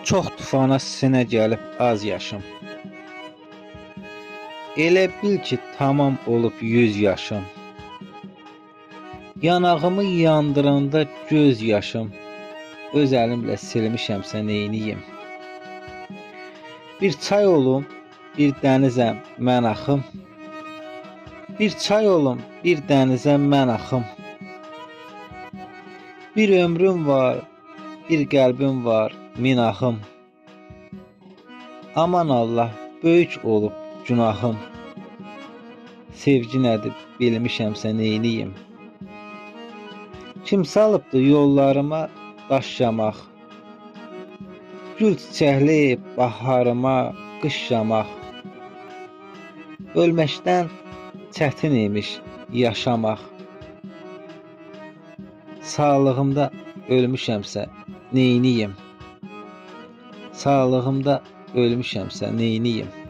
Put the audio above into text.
Çox tufana sinə gəlib az yaşım. Elə bil ki tamam olub 100 yaşım. Yanağımı yandıranda göz yaşım. Öz əlimlə silmişəmsə neyniyim? Bir çay olum, bir dənizəm mən axım. Bir çay olum, bir dənizəm mən axım. Bir ömrüm var, bir qəlbim var, min axım. Aman Allah, böyük olub günahım. Sevgi nədir bilmişəmsə neyniyim? Kim salıbdı yollarıma daş yamaq? Gül çiçəkli baharıma qış yamaq. Ölməkdən çətin imiş yaşamaq. Sağlığımda ölmüşəmsə neyniyim? Sağlığımda ölmüşəmsə neyniyim?